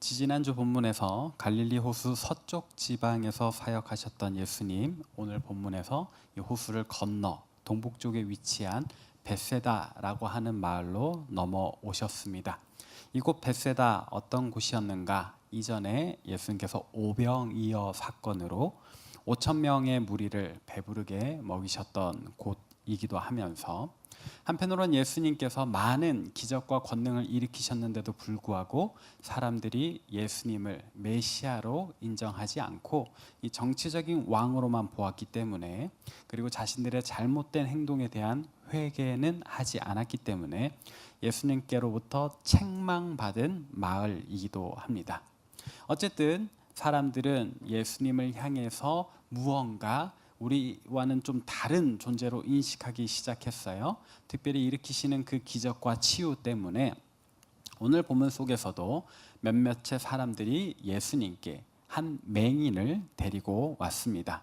지지난주 본문에서 갈릴리 호수 서쪽 지방에서 사역하셨던 예수님, 오늘 본문에서 이 호수를 건너 동북쪽에 위치한 벳세다라고 하는 마을로 넘어오셨습니다. 이곳 벳세다 어떤 곳이었는가? 이전에 예수님께서 오병이어 사건으로 5천 명의 무리를 배부르게 먹이셨던 곳이기도 하면서, 한편으로는 예수님께서 많은 기적과 권능을 일으키셨는데도 불구하고 사람들이 예수님을 메시아로 인정하지 않고 이 정치적인 왕으로만 보았기 때문에, 그리고 자신들의 잘못된 행동에 대한 회개는 하지 않았기 때문에 예수님께로부터 책망받은 마을이기도 합니다. 어쨌든 사람들은 예수님을 향해서 무언가 우리와는 좀 다른 존재로 인식하기 시작했어요. 특별히 일으키시는 그 기적과 치유 때문에 오늘 본문 속에서도 몇몇의 사람들이 예수님께 한 맹인을 데리고 왔습니다.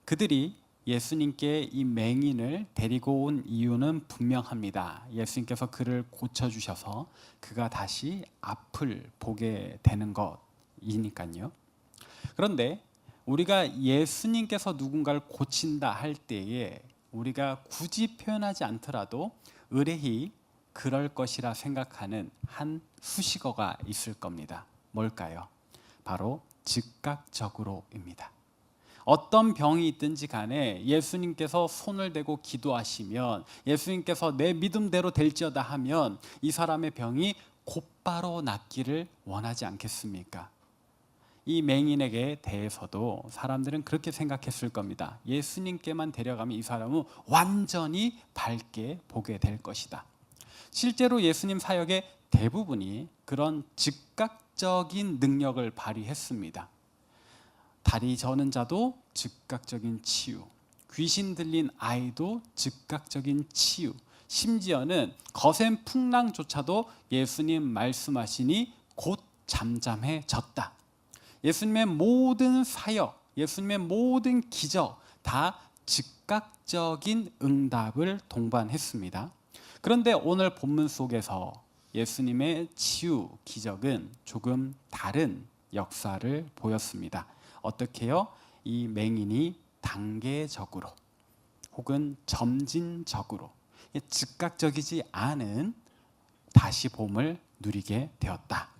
그들이 예수님께 이 맹인을 데리고 온 이유는 분명합니다. 예수님께서 그를 고쳐주셔서 그가 다시 앞을 보게 되는 것이니까요. 그런데 우리가 예수님께서 누군가를 고친다 할 때에 우리가 굳이 표현하지 않더라도 의뢰히 그럴 것이라 생각하는 한 수식어가 있을 겁니다. 뭘까요? 바로 즉각적으로입니다. 어떤 병이 있든지 간에 예수님께서 손을 대고 기도하시면, 예수님께서 내 믿음대로 될지어다 하면 이 사람의 병이 곧바로 낫기를 원하지 않겠습니까? 이 맹인에게 대해서도 사람들은 그렇게 생각했을 겁니다. 예수님께만 데려가면 이 사람은 완전히 밝게 보게 될 것이다. 실제로 예수님 사역의 대부분이 그런 즉각적인 능력을 발휘했습니다. 다리 저는 자도 즉각적인 치유, 귀신 들린 아이도 즉각적인 치유, 심지어는 거센 풍랑조차도 예수님 말씀하시니 곧 잠잠해졌다. 예수님의 모든 사역, 예수님의 모든 기적 다 즉각적인 응답을 동반했습니다. 그런데 오늘 본문 속에서 예수님의 치유 기적은 조금 다른 역사를 보였습니다. 어떻게요? 이 맹인이 단계적으로 혹은 점진적으로 즉각적이지 않은 다시 봄을 누리게 되었다.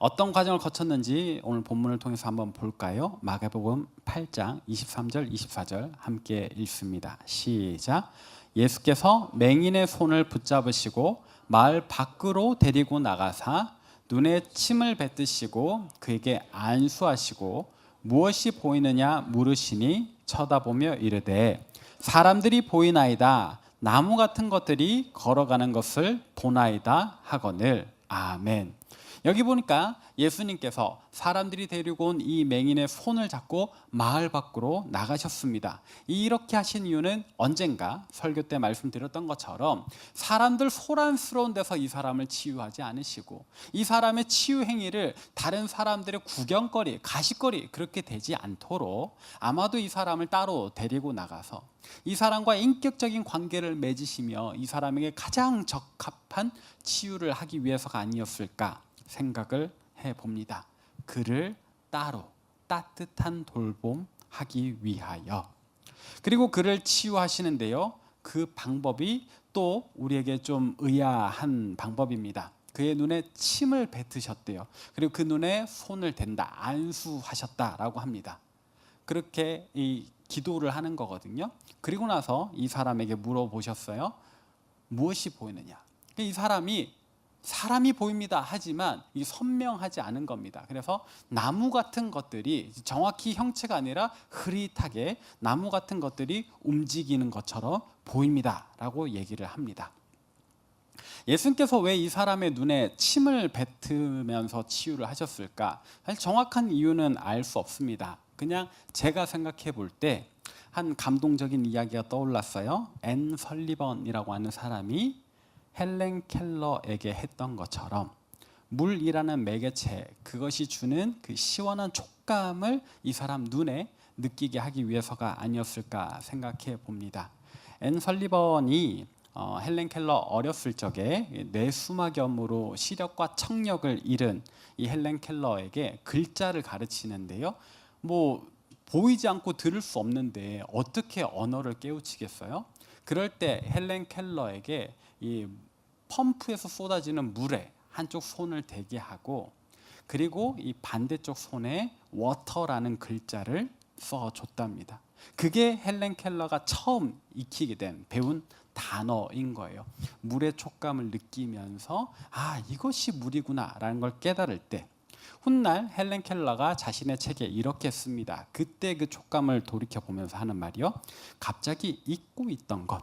어떤 과정을 거쳤는지 오늘 본문을 통해서 한번 볼까요? 마가복음 8장 23절 24절 함께 읽습니다. 시작. 예수께서 맹인의 손을 붙잡으시고 마을 밖으로 데리고 나가사 눈에 침을 뱉으시고 그에게 안수하시고 무엇이 보이느냐 물으시니 쳐다보며 이르되 사람들이 보이나이다. 나무 같은 것들이 걸어가는 것을 보나이다 하거늘. 아멘. 여기 보니까 예수님께서 사람들이 데리고 온 이 맹인의 손을 잡고 마을 밖으로 나가셨습니다. 이렇게 하신 이유는 언젠가 설교 때 말씀드렸던 것처럼 사람들 소란스러운 데서 이 사람을 치유하지 않으시고 이 사람의 치유 행위를 다른 사람들의 구경거리, 가십거리 그렇게 되지 않도록 아마도 이 사람을 따로 데리고 나가서 이 사람과 인격적인 관계를 맺으시며 이 사람에게 가장 적합한 치유를 하기 위해서가 아니었을까 생각을 해봅니다. 그를 따로 따뜻한 돌봄하기 위하여. 그리고 그를 치유하시는데요, 그 방법이 또 우리에게 좀 의아한 방법입니다. 그의 눈에 침을 뱉으셨대요. 그리고 그 눈에 손을 댄다, 안수하셨다라고 합니다. 그렇게 이 기도를 하는 거거든요. 그리고 나서 이 사람에게 물어보셨어요. 무엇이 보이느냐? 이 사람이 보입니다 하지만 이 선명하지 않은 겁니다. 그래서 나무 같은 것들이 정확히 형체가 아니라 흐릿하게 나무 같은 것들이 움직이는 것처럼 보입니다 라고 얘기를 합니다. 예수님께서 왜 이 사람의 눈에 침을 뱉으면서 치유를 하셨을까? 사실 정확한 이유는 알 수 없습니다. 그냥 제가 생각해 볼 때 한 감동적인 이야기가 떠올랐어요. 앤 설리번이라고 하는 사람이 헬렌 켈러에게 했던 것처럼 물이라는 매개체, 그것이 주는 그 시원한 촉감을 이 사람 눈에 느끼게 하기 위해서가 아니었을까 생각해 봅니다. 앤 설리번이 헬렌 켈러 어렸을 적에 뇌수막염으로 시력과 청력을 잃은 이 헬렌 켈러에게 글자를 가르치는데요. 뭐 보이지 않고 들을 수 없는데 어떻게 언어를 깨우치겠어요? 그럴 때 헬렌 켈러에게 이 펌프에서 쏟아지는 물에 한쪽 손을 대게 하고, 그리고 이 반대쪽 손에 워터라는 글자를 써줬답니다. 그게 헬렌 켈러가 처음 익히게 된 배운 단어인 거예요. 물의 촉감을 느끼면서 이것이 물이구나 라는 걸 깨달을 때, 훗날 헬렌 켈러가 자신의 책에 이렇게 씁니다. 그때 그 촉감을 돌이켜 보면서 하는 말이요, 갑자기 잊고 있던 것,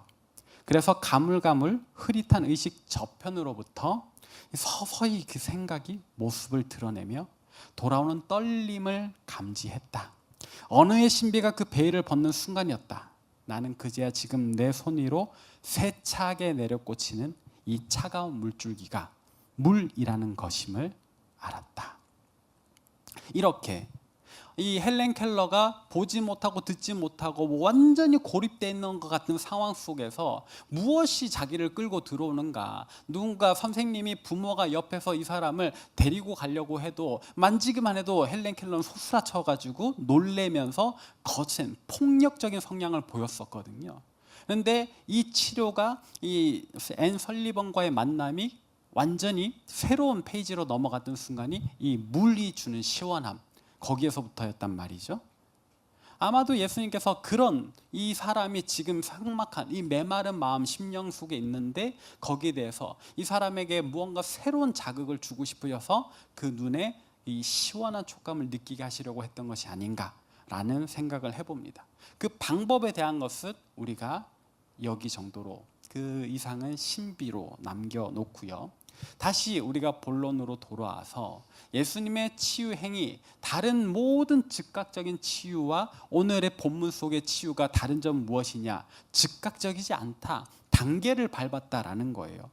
그래서 가물가물 흐릿한 의식 저편으로부터 서서히 그 생각이 모습을 드러내며 돌아오는 떨림을 감지했다. 언어의 신비가 그 베일을 벗는 순간이었다. 나는 그제야 지금 내 손 위로 세차게 내려 꽂히는 이 차가운 물줄기가 물이라는 것임을 알았다. 이렇게 이 헬렌 켈러가 보지 못하고 듣지 못하고 완전히 고립되어 있는 것 같은 상황 속에서 무엇이 자기를 끌고 들어오는가, 누군가 선생님이 부모가 옆에서 이 사람을 데리고 가려고 해도 만지기만 해도 헬렌 켈러는 소스라쳐가지고 놀래면서 거친 폭력적인 성향을 보였었거든요. 그런데 이 치료가 이 앤 설리번과의 만남이 완전히 새로운 페이지로 넘어갔던 순간이 이 물이 주는 시원함, 거기에서부터였단 말이죠. 아마도 예수님께서 그런 이 사람이 지금 삭막한 이 메마른 마음 심령 속에 있는데 거기에 대해서 이 사람에게 무언가 새로운 자극을 주고 싶으셔서 그 눈에 이 시원한 촉감을 느끼게 하시려고 했던 것이 아닌가라는 생각을 해봅니다. 그 방법에 대한 것은 우리가 여기 정도로, 그 이상은 신비로 남겨놓고요. 다시 우리가 본론으로 돌아와서 예수님의 치유 행위, 다른 모든 즉각적인 치유와 오늘의 본문 속의 치유가 다른 점 무엇이냐? 즉각적이지 않다, 단계를 밟았다라는 거예요.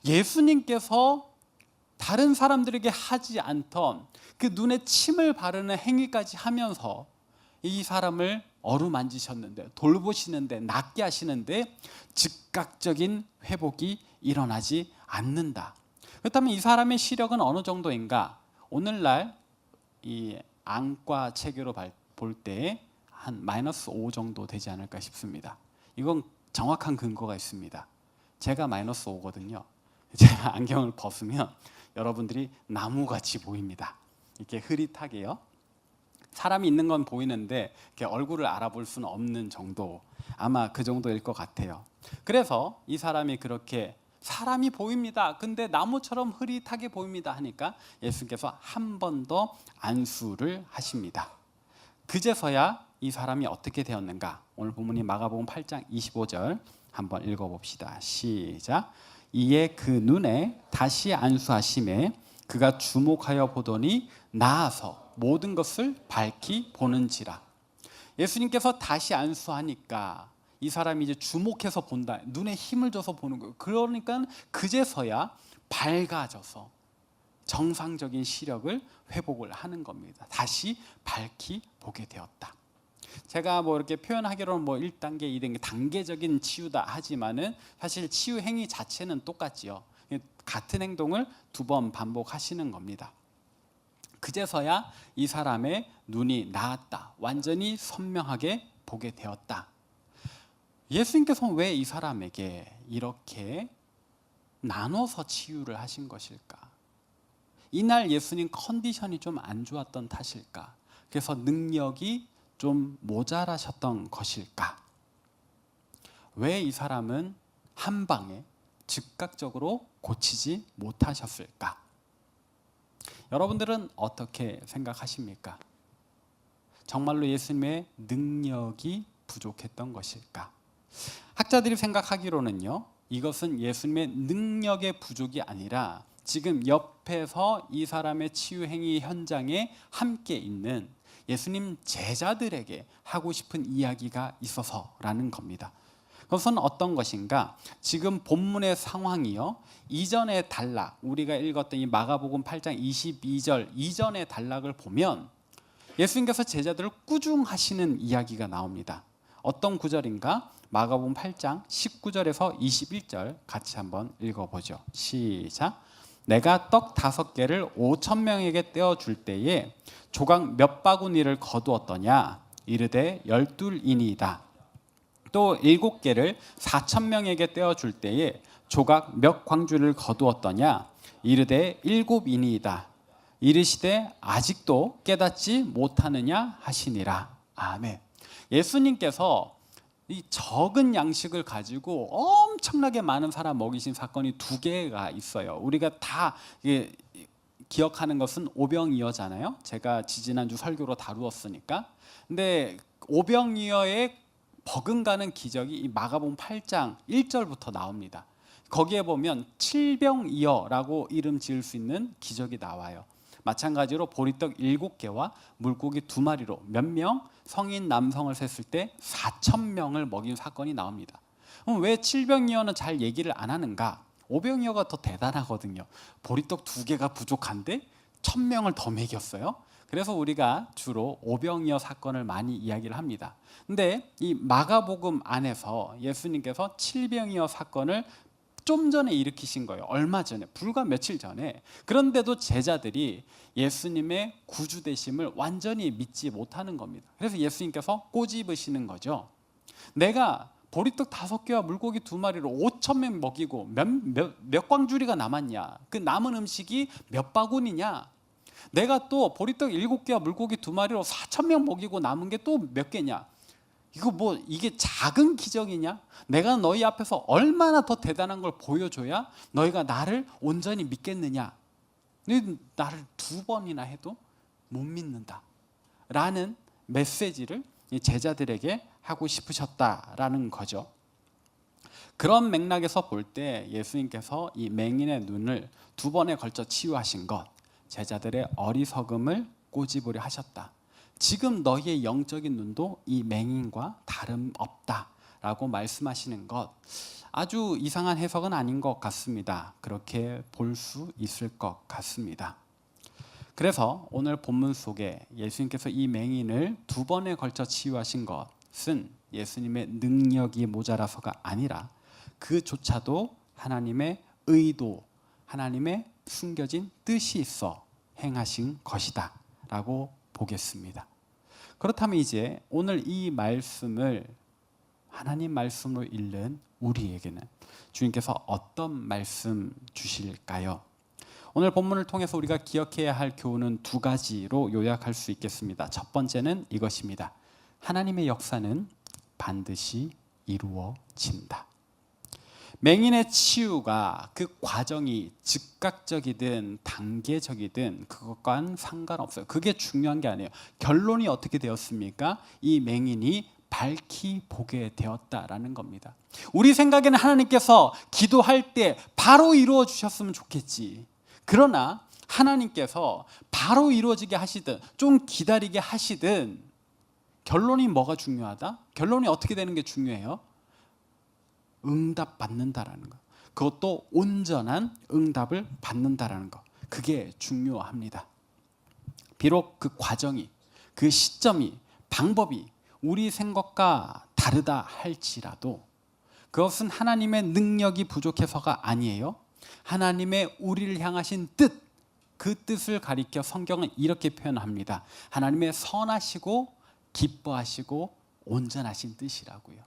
예수님께서 다른 사람들에게 하지 않던 그 눈에 침을 바르는 행위까지 하면서 이 사람을 어루만지셨는데, 돌보시는데, 낫게 하시는데 즉각적인 회복이 일어나지 않는다. 그렇다면 이 사람의 시력은 어느 정도인가? 오늘날 이 안과 체계로 볼 때 한 -5 정도 되지 않을까 싶습니다. 이건 정확한 근거가 있습니다. 제가 -5거든요. 제가 안경을 벗으면 여러분들이 나무같이 보입니다. 이렇게 흐릿하게요. 사람이 있는 건 보이는데 이렇게 얼굴을 알아볼 수는 없는 정도, 아마 그 정도일 것 같아요. 그래서 이 사람이 그렇게 사람이 보입니다, 근데 나무처럼 흐릿하게 보입니다 하니까 예수님께서 한 번 더 안수를 하십니다. 그제서야 이 사람이 어떻게 되었는가? 오늘 본문이 마가복음 8장 25절 한번 읽어봅시다. 시작. 이에 그 눈에 다시 안수하심에 그가 주목하여 보더니 나아서 모든 것을 밝히 보는지라. 예수님께서 다시 안수하니까 이 사람이 이제 주목해서 본다, 눈에 힘을 줘서 보는 거예요. 그러니까 그제서야 밝아져서 정상적인 시력을 회복을 하는 겁니다. 다시 밝히 보게 되었다. 제가 뭐 이렇게 표현하기로는 뭐 1단계, 2단계 단계적인 치유다 하지만은 사실 치유 행위 자체는 똑같지요. 같은 행동을 2번 반복하시는 겁니다. 그제서야 이 사람의 눈이 나았다, 완전히 선명하게 보게 되었다. 예수님께서는 왜 이 사람에게 이렇게 나눠서 치유를 하신 것일까? 이날 예수님 컨디션이 좀 안 좋았던 탓일까? 그래서 능력이 좀 모자라셨던 것일까? 왜 이 사람은 한 방에 즉각적으로 고치지 못하셨을까? 여러분들은 어떻게 생각하십니까? 정말로 예수님의 능력이 부족했던 것일까? 학자들이 생각하기로는요, 이것은 예수님의 능력의 부족이 아니라 지금 옆에서 이 사람의 치유 행위 현장에 함께 있는 예수님 제자들에게 하고 싶은 이야기가 있어서라는 겁니다. 그것은 어떤 것인가? 지금 본문의 상황이요, 이전의 단락, 우리가 읽었던 이 마가복음 8장 22절 이전의 단락을 보면 예수님께서 제자들을 꾸중하시는 이야기가 나옵니다. 어떤 구절인가? 마가복음 8장 19절에서 21절 같이 한번 읽어보죠. 시작. 내가 떡 5개를 5천 명에게 떼어줄 때에 조각 몇 바구니를 거두었더냐? 이르되 12이니이다. 또 7개를 4천 명에게 떼어줄 때에 조각 몇 광주를 거두었더냐? 이르되 7이니이다. 이르시되 아직도 깨닫지 못하느냐 하시니라. 아멘. 예수님께서 이 적은 양식을 가지고 엄청나게 많은 사람 먹이신 사건이 2개가 있어요. 우리가 다 기억하는 것은 오병이어잖아요. 제가 지지난주 설교로 다루었으니까. 근데 오병이어의 버금가는 기적이 이 마가복음 8장 1절부터 나옵니다. 거기에 보면 칠병이어라고 이름 지을 수 있는 기적이 나와요. 마찬가지로 보리떡 7개와 물고기 2마리로 몇 명? 성인 남성을 셌을 때 4천 명을 먹인 사건이 나옵니다. 그럼 왜 칠병이어는 잘 얘기를 안 하는가? 오병이어가 더 대단하거든요. 보리떡 2개가 부족한데 1,000명을 더 먹였어요. 그래서 우리가 주로 오병이어 사건을 많이 이야기를 합니다. 근데 이 마가복음 안에서 예수님께서 칠병이어 사건을 좀 전에 일으키신 거예요. 얼마 전에, 불과 며칠 전에. 그런데도 제자들이 예수님의 구주되심을 완전히 믿지 못하는 겁니다. 그래서 예수님께서 꼬집으시는 거죠. 내가 보리떡 5개와 물고기 2마리로 5천 명 먹이고 몇 광주리가 남았냐? 그 남은 음식이 몇 바구니냐? 내가 또 보리떡 7개와 물고기 2마리로 4천 명 먹이고 남은 게 또 몇 개냐? 이게 작은 기적이냐? 내가 너희 앞에서 얼마나 더 대단한 걸 보여줘야 너희가 나를 온전히 믿겠느냐? 나를 2번이나 해도 못 믿는다 라는 메시지를 제자들에게 하고 싶으셨다라는 거죠. 그런 맥락에서 볼 때 예수님께서 이 맹인의 눈을 2번에 걸쳐 치유하신 것, 제자들의 어리석음을 꼬집으려 하셨다. 지금 너희의 영적인 눈도 이 맹인과 다름없다라고 말씀하시는 것, 아주 이상한 해석은 아닌 것 같습니다. 그렇게 볼 수 있을 것 같습니다. 그래서 오늘 본문 속에 예수님께서 이 맹인을 2번에 걸쳐 치유하신 것은 예수님의 능력이 모자라서가 아니라 그조차도 하나님의 의도, 하나님의 숨겨진 뜻이 있어 행하신 것이다 라고 보겠습니다. 그렇다면 이제 오늘 이 말씀을 하나님 말씀으로 읽는 우리에게는 주님께서 어떤 말씀 주실까요? 오늘 본문을 통해서 우리가 기억해야 할 교훈은 2가지로 요약할 수 있겠습니다. 첫 번째는 이것입니다. 하나님의 역사는 반드시 이루어진다. 맹인의 치유가 그 과정이 즉각적이든 단계적이든 그것과는 상관없어요. 그게 중요한 게 아니에요. 결론이 어떻게 되었습니까? 이 맹인이 밝히 보게 되었다라는 겁니다. 우리 생각에는 하나님께서 기도할 때 바로 이루어 주셨으면 좋겠지. 그러나 하나님께서 바로 이루어지게 하시든 좀 기다리게 하시든 결론이 뭐가 중요하다? 결론이 어떻게 되는 게 중요해요? 응답 받는다라는 것. 그것도 온전한 응답을 받는다라는 것. 그게 중요합니다. 비록 그 과정이, 그 시점이, 방법이 우리 생각과 다르다 할지라도 그것은 하나님의 능력이 부족해서가 아니에요. 하나님의 우리를 향하신 뜻, 그 뜻을 가리켜 성경은 이렇게 표현합니다. 하나님의 선하시고 기뻐하시고 온전하신 뜻이라고요.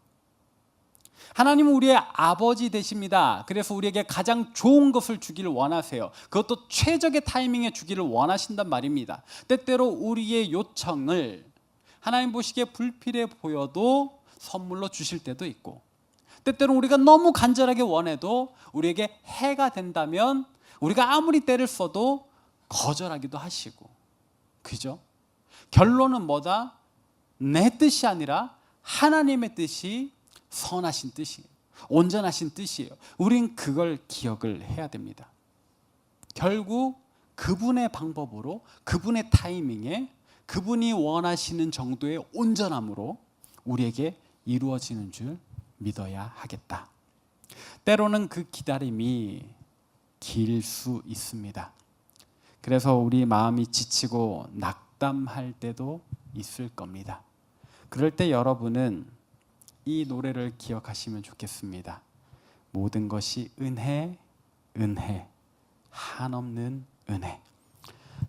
하나님은 우리의 아버지 되십니다. 그래서 우리에게 가장 좋은 것을 주기를 원하세요. 그것도 최적의 타이밍에 주기를 원하신단 말입니다. 때때로 우리의 요청을 하나님 보시기에 불필요해 보여도 선물로 주실 때도 있고, 때때로 우리가 너무 간절하게 원해도 우리에게 해가 된다면 우리가 아무리 때를 써도 거절하기도 하시고, 그죠? 결론은 뭐다? 내 뜻이 아니라 하나님의 뜻이 선하신 뜻이에요. 온전하신 뜻이에요. 우린 그걸 기억을 해야 됩니다. 결국 그분의 방법으로, 그분의 타이밍에, 그분이 원하시는 정도의 온전함으로 우리에게 이루어지는 줄 믿어야 하겠다. 때로는 그 기다림이 길 수 있습니다. 그래서 우리 마음이 지치고 낙담할 때도 있을 겁니다. 그럴 때 여러분은 이 노래를 기억하시면 좋겠습니다. 모든 것이 은혜, 은혜, 한없는 은혜.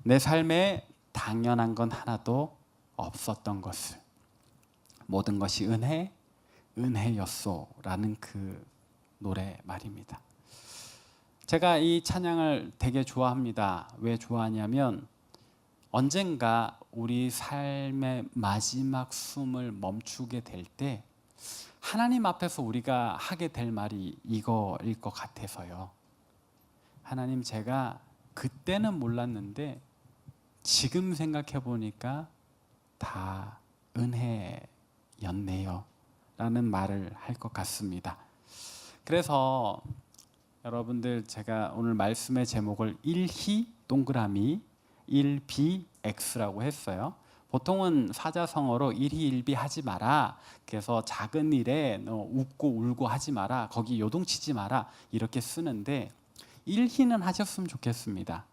내 삶에 당연한 건 하나도 없었던 것을 모든 것이 은혜, 은혜였소라는 그 노래 말입니다. 제가 이 찬양을 되게 좋아합니다. 왜 좋아하냐면 언젠가 우리 삶의 마지막 숨을 멈추게 될 때 하나님 앞에서 우리가 하게 될 말이 이거일 것 같아서요. 하나님, 제가 그때는 몰랐는데 지금 생각해 보니까 다 은혜였네요 라는 말을 할 것 같습니다. 그래서 여러분들, 제가 오늘 말씀의 제목을 1희 동그라미 1BX라고 했어요. 보통은 사자성어로 일희일비 하지 마라, 그래서 작은 일에 웃고 울고 하지 마라, 거기 요동치지 마라 이렇게 쓰는데, 1희는 하셨으면 좋겠습니다.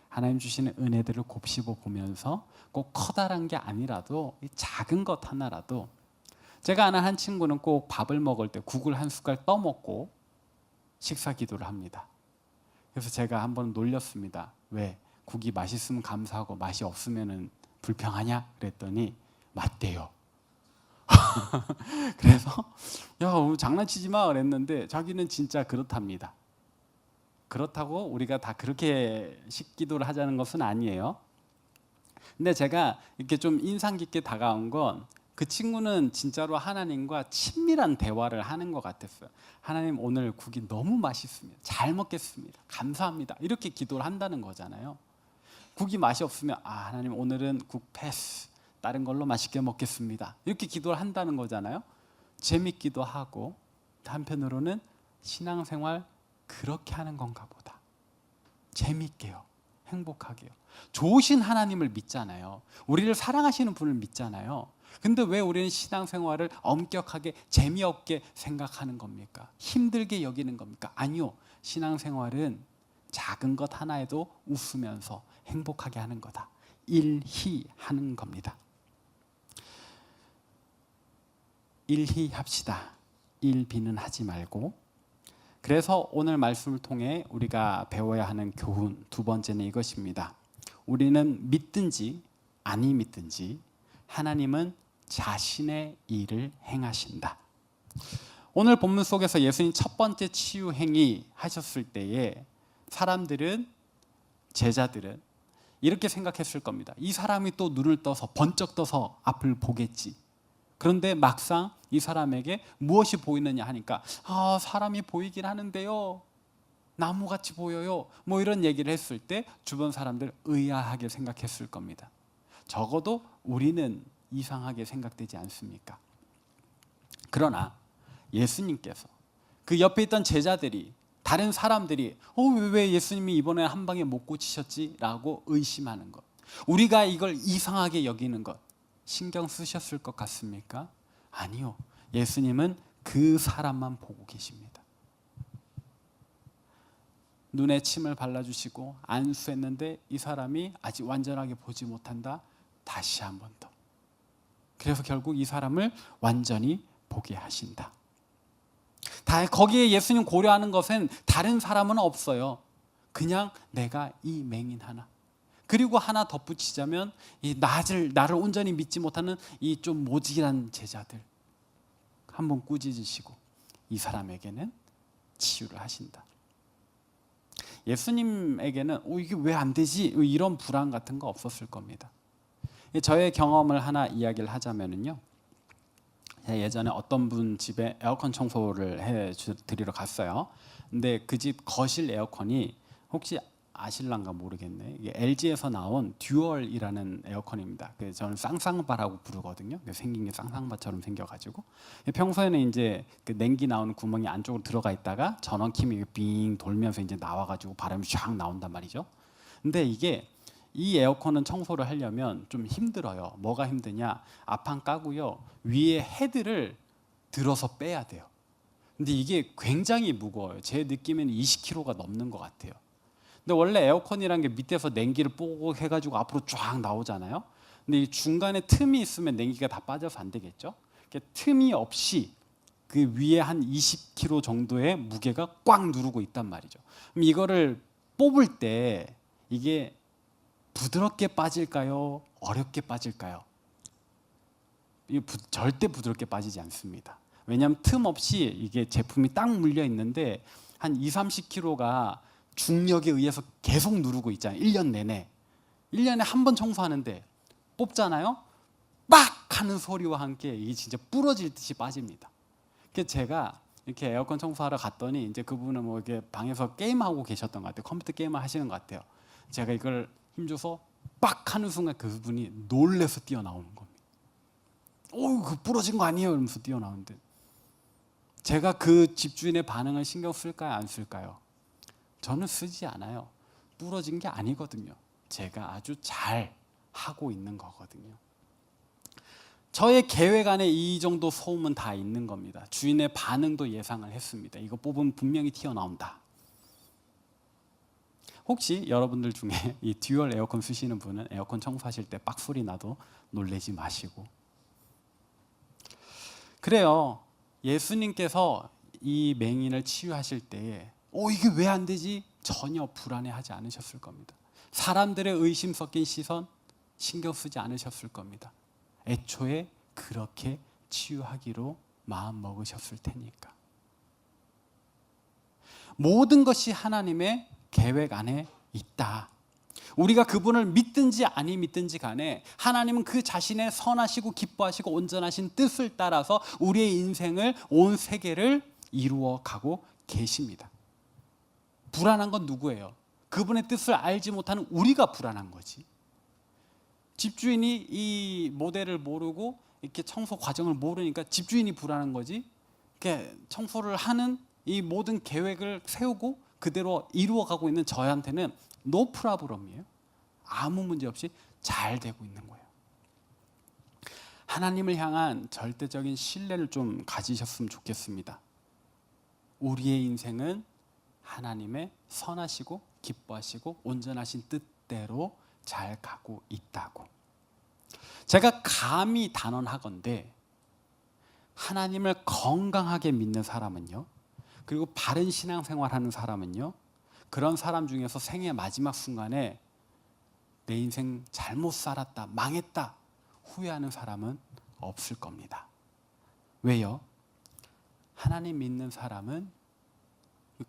하나님 주시는 은혜들을 곱씹어 보면서 꼭 커다란 게 아니라도 작은 것 하나라도, 제가 아는 한 친구는 꼭 밥을 먹을 때 국을 한 숟갈 떠먹고 식사 기도를 합니다. 그래서 제가 한번 놀렸습니다. 왜? 국이 맛있으면 감사하고 맛이 없으면 불평하냐? 그랬더니 맞대요. 그래서 야, 장난치지 마 그랬는데 자기는 진짜 그렇답니다. 그렇다고 우리가 다 그렇게 식기도를 하자는 것은 아니에요. 근데 제가 이렇게 좀 인상 깊게 다가온 건, 그 친구는 진짜로 하나님과 친밀한 대화를 하는 것 같았어요. 하나님, 오늘 국이 너무 맛있습니다. 잘 먹겠습니다. 감사합니다. 이렇게 기도를 한다는 거잖아요. 국이 맛이 없으면 하나님, 오늘은 국 패스, 다른 걸로 맛있게 먹겠습니다. 이렇게 기도를 한다는 거잖아요. 재밌기도 하고, 한편으로는 신앙생활 그렇게 하는 건가 보다. 재밌게요. 행복하게요. 좋으신 하나님을 믿잖아요. 우리를 사랑하시는 분을 믿잖아요. 근데 왜 우리는 신앙생활을 엄격하게 재미없게 생각하는 겁니까? 힘들게 여기는 겁니까? 아니요. 신앙생활은 작은 것 하나에도 웃으면서 행복하게 하는 거다. 일희하는 겁니다. 일희합시다. 일비는 하지 말고. 그래서 오늘 말씀을 통해 우리가 배워야 하는 교훈 두 번째는 이것입니다. 우리는 믿든지 아니 믿든지 하나님은 자신의 일을 행하신다. 오늘 본문 속에서 예수님 첫 번째 치유 행위 하셨을 때에 사람들은, 제자들은 이렇게 생각했을 겁니다. 이 사람이 또 눈을 떠서 번쩍 떠서 앞을 보겠지. 그런데 막상 이 사람에게 무엇이 보이느냐 하니까 사람이 보이긴 하는데요, 나무같이 보여요, 뭐 이런 얘기를 했을 때 주변 사람들 의아하게 생각했을 겁니다. 적어도 우리는 이상하게 생각되지 않습니까? 그러나 예수님께서, 그 옆에 있던 제자들이, 다른 사람들이 왜 예수님이 이번에 한 방에 못 고치셨지? 라고 의심하는 것, 우리가 이걸 이상하게 여기는 것 신경 쓰셨을 것 같습니까? 아니요. 예수님은 그 사람만 보고 계십니다. 눈에 침을 발라주시고 안수했는데 이 사람이 아직 완전하게 보지 못한다. 다시 한 번 더. 그래서 결국 이 사람을 완전히 보게 하신다. 거기에 예수님 고려하는 것은 다른 사람은 없어요. 그냥 내가 이 맹인 하나, 그리고 하나 덧붙이자면 이 나를 온전히 믿지 못하는 이 좀 모질한 제자들 한번 꾸짖으시고 이 사람에게는 치유를 하신다. 예수님에게는 이게 왜 안 되지? 이런 불안 같은 거 없었을 겁니다. 저의 경험을 하나 이야기를 하자면요, 예전에 어떤 분 집에 에어컨 청소를 해드리러 갔어요. 근데 그 집 거실 에어컨이, 혹시 아실란가 모르겠네, 이게 LG에서 나온 듀얼이라는 에어컨입니다. 저는 쌍쌍바라고 부르거든요. 생긴 게 쌍쌍바처럼 생겨가지고, 평소에는 이제 그 냉기 나오는 구멍이 안쪽으로 들어가 있다가 전원 키면 빙 돌면서 이제 나와가지고 바람이 쫙 나온단 말이죠. 근데 이 에어컨은 청소를 하려면 좀 힘들어요. 뭐가 힘드냐? 앞판 까고요, 위에 헤드를 들어서 빼야 돼요. 근데 이게 굉장히 무거워요. 제 느낌에는 20kg가 넘는 것 같아요. 근데 원래 에어컨이란 게 밑에서 냉기를 뽀고 해가지고 앞으로 쫙 나오잖아요. 근데 이 중간에 틈이 있으면 냉기가 다 빠져서 안 되겠죠. 틈이 없이 그 위에 한 20kg 정도의 무게가 꽉 누르고 있단 말이죠. 그럼 이거를 뽑을 때 이게 부드럽게 빠질까요? 어렵게 빠질까요? 절대 부드럽게 빠지지 않습니다. 왜냐하면 틈 없이 이게 제품이 딱 물려 있는데 한 20-30kg가 중력에 의해서 계속 누르고 있잖아요. 1년 내내. 1년에 한 번 청소하는데 뽑잖아요. 빡 하는 소리와 함께 이게 진짜 부러질 듯이 빠집니다. 그래서 제가 이렇게 에어컨 청소하러 갔더니 이제 그분은 뭐 이렇게 방에서 게임하고 계셨던 것 같아요. 컴퓨터 게임을 하시는 것 같아요. 제가 이걸 힘줘서 빡 하는 순간 그분이 놀래서 뛰어나오는 겁니다. 그 부러진 거 아니에요? 이러면서 뛰어나오는데 제가 그 집주인의 반응을 신경 쓸까요? 안 쓸까요? 저는 쓰지 않아요. 부러진 게 아니거든요. 제가 아주 잘 하고 있는 거거든요. 저의 계획 안에 이 정도 소음은 다 있는 겁니다. 주인의 반응도 예상을 했습니다. 이거 뽑으면 분명히 튀어나온다. 혹시 여러분들 중에 이 듀얼 에어컨 쓰시는 분은 에어컨 청소하실 때 빡소리 나도 놀라지 마시고. 그래요. 예수님께서 이 맹인을 치유하실 때에 이게 왜 안 되지? 전혀 불안해하지 않으셨을 겁니다. 사람들의 의심 섞인 시선 신경 쓰지 않으셨을 겁니다. 애초에 그렇게 치유하기로 마음 먹으셨을 테니까. 모든 것이 하나님의 계획 안에 있다. 우리가 그분을 믿든지 아니 믿든지 간에 하나님은 그 자신의 선하시고 기뻐하시고 온전하신 뜻을 따라서 우리의 인생을, 온 세계를 이루어 가고 계십니다. 불안한 건 누구예요? 그분의 뜻을 알지 못하는 우리가 불안한 거지. 집주인이 이 모델을 모르고 이렇게 청소 과정을 모르니까 집주인이 불안한 거지. 이렇게 청소를 하는 이 모든 계획을 세우고 그대로 이루어가고 있는 저한테는 노 프라브럼이에요. 아무 문제 없이 잘 되고 있는 거예요. 하나님을 향한 절대적인 신뢰를 좀 가지셨으면 좋겠습니다. 우리의 인생은 하나님의 선하시고 기뻐하시고 온전하신 뜻대로 잘 가고 있다고. 제가 감히 단언하건대 하나님을 건강하게 믿는 사람은요, 그리고 바른 신앙생활하는 사람은요, 그런 사람 중에서 생의 마지막 순간에 내 인생 잘못 살았다, 망했다 후회하는 사람은 없을 겁니다. 왜요? 하나님 믿는 사람은,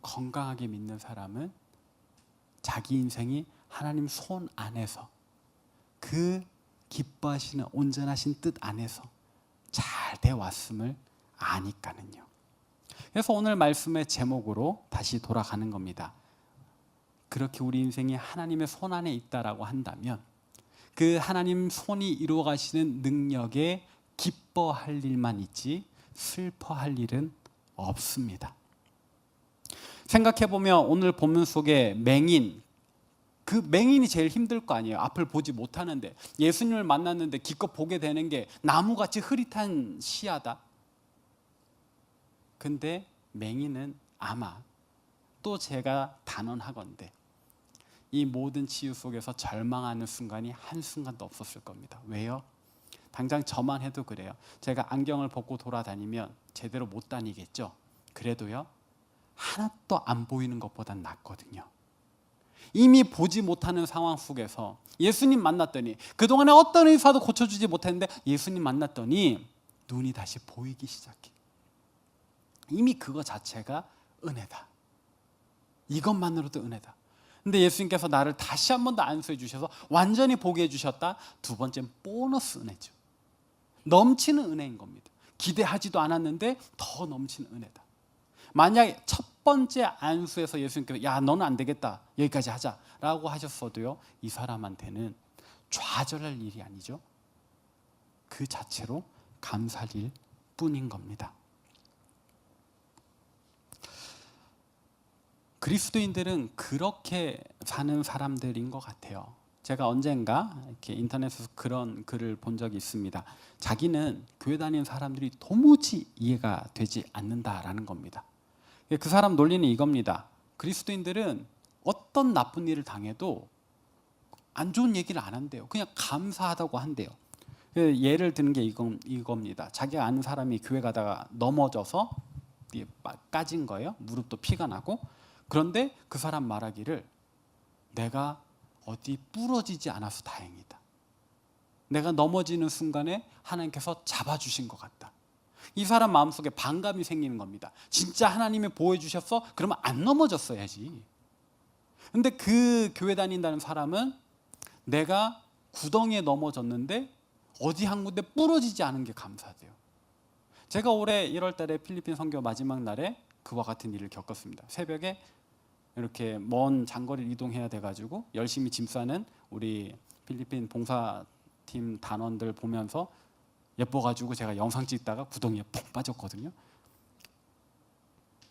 건강하게 믿는 사람은 자기 인생이 하나님 손 안에서 그 기뻐하시는 온전하신 뜻 안에서 잘 돼 왔음을 아니까는요. 그래서 오늘 말씀의 제목으로 다시 돌아가는 겁니다. 그렇게 우리 인생이 하나님의 손 안에 있다라고 한다면 그 하나님 손이 이루어 가시는 능력에 기뻐할 일만 있지 슬퍼할 일은 없습니다. 생각해보면 오늘 본문 속에 맹인, 그 맹인이 제일 힘들 거 아니에요. 앞을 보지 못하는데 예수님을 만났는데 기껏 보게 되는 게 나무같이 흐릿한 시야다. 근데 맹인은 아마 또 제가 단언하건대 이 모든 치유 속에서 절망하는 순간이 한순간도 없었을 겁니다. 왜요? 당장 저만 해도 그래요. 제가 안경을 벗고 돌아다니면 제대로 못 다니겠죠. 그래도요, 하나도 안 보이는 것보단 낫거든요. 이미 보지 못하는 상황 속에서 예수님 만났더니 그동안에 어떤 의사도 고쳐주지 못했는데 예수님 만났더니 눈이 다시 보이기 시작해. 이미 그거 자체가 은혜다. 이것만으로도 은혜다. 근데 예수님께서 나를 다시 한 번 더 안수해 주셔서 완전히 보게 해주셨다. 두 번째는 보너스 은혜죠. 넘치는 은혜인 겁니다. 기대하지도 않았는데 더 넘치는 은혜다. 만약에 첫 번째 안수에서 예수님께서 야 너는 안 되겠다 여기까지 하자라고 하셨어도요, 이 사람한테는 좌절할 일이 아니죠. 그 자체로 감사할 일 뿐인 겁니다. 그리스도인들은 그렇게 사는 사람들인 것 같아요. 제가 언젠가 이렇게 인터넷에서 그런 글을 본 적이 있습니다. 자기는 교회 다니는 사람들이 도무지 이해가 되지 않는다라는 겁니다. 그 사람 논리는 이겁니다. 그리스도인들은 어떤 나쁜 일을 당해도 안 좋은 얘기를 안 한대요. 그냥 감사하다고 한대요. 예를 드는 게 이겁니다. 자기가 아는 사람이 교회 가다가 넘어져서 까진 거예요. 무릎도 피가 나고. 그런데 그 사람 말하기를 내가 어디 부러지지 않아서 다행이다. 내가 넘어지는 순간에 하나님께서 잡아주신 것 같다. 이 사람 마음속에 반감이 생기는 겁니다. 진짜 하나님이 보호해 주셨어? 그러면 안 넘어졌어야지. 근데 그 교회 다닌다는 사람은 내가 구덩이에 넘어졌는데 어디 한 군데 부러지지 않은 게 감사돼요. 제가 올해 1월 달에 필리핀 선교 마지막 날에 그와 같은 일을 겪었습니다. 새벽에 이렇게 먼 장거리를 이동해야 돼가지고 열심히 짐 싸는 우리 필리핀 봉사팀 단원들 보면서 예뻐가지고 제가 영상 찍다가 구덩이에 푹 빠졌거든요.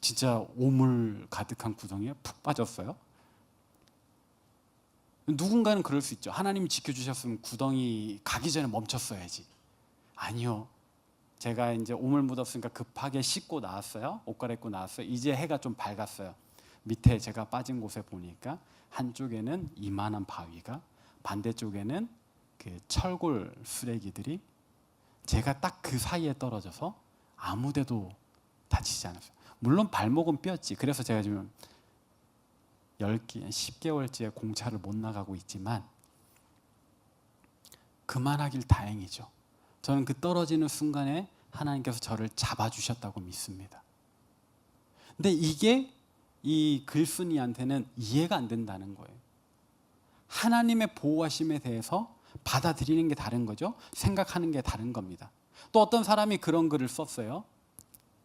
진짜 오물 가득한 구덩이에 푹 빠졌어요. 누군가는 그럴 수 있죠. 하나님이 지켜주셨으면 구덩이 가기 전에 멈췄어야지. 아니요. 제가 이제 오물 묻었으니까 급하게 씻고 나왔어요. 옷 갈아입고 나왔어요. 이제 해가 좀 밝았어요. 밑에 제가 빠진 곳에 보니까 한쪽에는 이만한 바위가, 반대쪽에는 그 철골 쓰레기들이 제가 딱 그 사이에 떨어져서 아무데도 다치지 않았어요. 물론 발목은 뼈였지. 그래서 제가 지금 10개월째 공차를 못 나가고 있지만 그만하길 다행이죠. 저는 그 떨어지는 순간에 하나님께서 저를 잡아주셨다고 믿습니다. 근데 이게 이 글쓴이한테는 이해가 안 된다는 거예요. 하나님의 보호하심에 대해서 받아들이는 게 다른 거죠. 생각하는 게 다른 겁니다. 또 어떤 사람이 그런 글을 썼어요.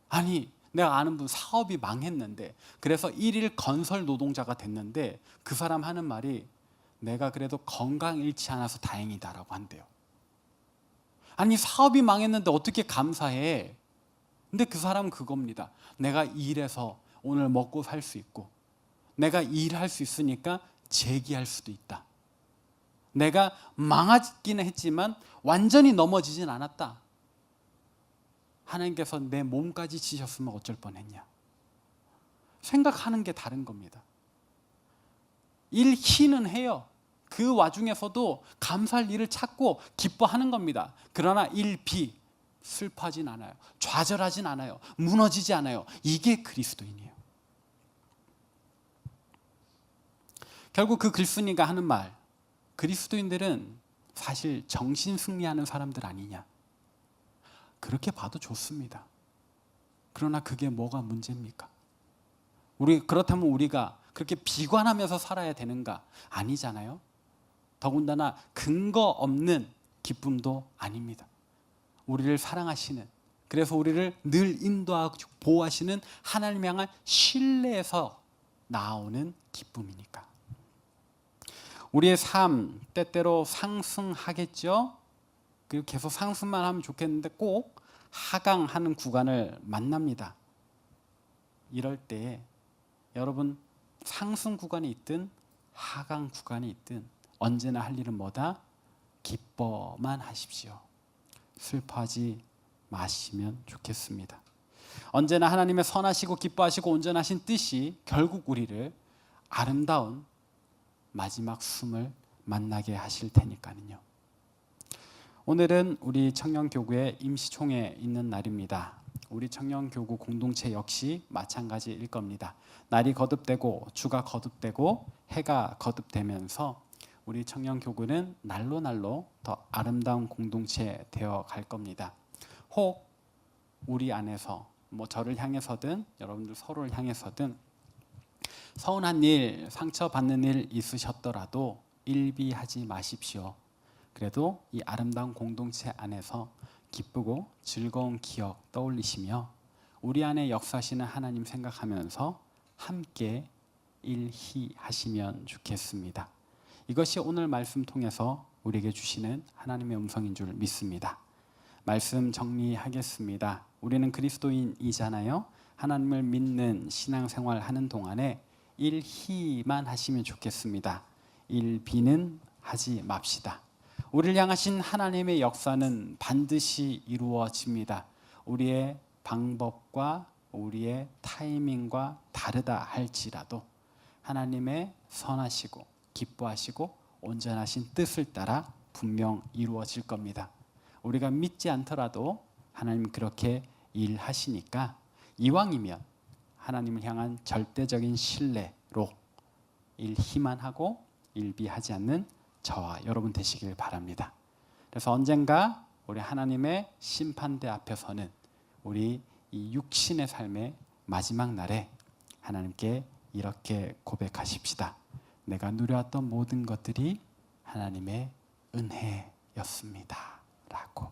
아니, 내가 아는 분 사업이 망했는데 그래서 일일 건설 노동자가 됐는데 그 사람 하는 말이 내가 그래도 건강 잃지 않아서 다행이다라고 한대요. 아니, 사업이 망했는데 어떻게 감사해? 근데 그 사람은 그겁니다. 내가 일해서 오늘 먹고 살 수 있고 내가 일할 수 있으니까 재기할 수도 있다. 내가 망하기는 했지만 완전히 넘어지진 않았다. 하나님께서 내 몸까지 치셨으면 어쩔 뻔했냐. 생각하는 게 다른 겁니다. 일희는 해요. 그 와중에서도 감사할 일을 찾고 기뻐하는 겁니다. 그러나 일비, 슬퍼하진 않아요. 좌절하진 않아요. 무너지지 않아요. 이게 그리스도인이에요. 결국 그 글쓴이가 하는 말, 그리스도인들은 사실 정신 승리하는 사람들 아니냐. 그렇게 봐도 좋습니다. 그러나 그게 뭐가 문제입니까? 그렇다면 우리가 그렇게 비관하면서 살아야 되는가? 아니잖아요. 더군다나 근거 없는 기쁨도 아닙니다. 우리를 사랑하시는, 그래서 우리를 늘 인도하고 보호하시는 하나님 향한 신뢰에서 나오는 기쁨이니까. 우리의 삶 때때로 상승하겠죠. 그리고 계속 상승만 하면 좋겠는데 꼭 하강하는 구간을 만납니다. 이럴 때 여러분 상승 구간이 있든 하강 구간이 있든 언제나 할 일은 뭐다? 기뻐만 하십시오. 슬퍼하지 마시면 좋겠습니다. 언제나 하나님의 선하시고 기뻐하시고 온전하신 뜻이 결국 우리를 아름다운 마지막 숨을 만나게 하실 테니까요. 오늘은 우리 청년교구의 임시총회 있는 날입니다. 우리 청년교구 공동체 역시 마찬가지일 겁니다. 날이 거듭되고 주가 거듭되고 해가 거듭되면서 우리 청년교구는 날로 날로 더 아름다운 공동체 되어 갈 겁니다. 혹 우리 안에서 저를 향해서든 여러분들 서로를 향해서든 서운한 일, 상처받는 일 있으셨더라도 일비하지 마십시오. 그래도 이 아름다운 공동체 안에서 기쁘고 즐거운 기억 떠올리시며 우리 안에 역사하시는 하나님 생각하면서 함께 일희하시면 좋겠습니다. 이것이 오늘 말씀 통해서 우리에게 주시는 하나님의 음성인 줄 믿습니다. 말씀 정리하겠습니다. 우리는 그리스도인이잖아요. 하나님을 믿는 신앙생활 하는 동안에 일희만 하시면 좋겠습니다. 일비는 하지 맙시다. 우리를 향하신 하나님의 역사는 반드시 이루어집니다. 우리의 방법과 우리의 타이밍과 다르다 할지라도 하나님의 선하시고 기뻐하시고 온전하신 뜻을 따라 분명 이루어질 겁니다. 우리가 믿지 않더라도 하나님 그렇게 일하시니까 이왕이면 하나님을 향한 절대적인 신뢰로 일희만 하고 일비하지 않는 저와 여러분 되시길 바랍니다. 그래서 언젠가 우리 하나님의 심판대 앞에서는 우리 이 육신의 삶의 마지막 날에 하나님께 이렇게 고백하십시다. 내가 누려왔던 모든 것들이 하나님의 은혜였습니다. 라고.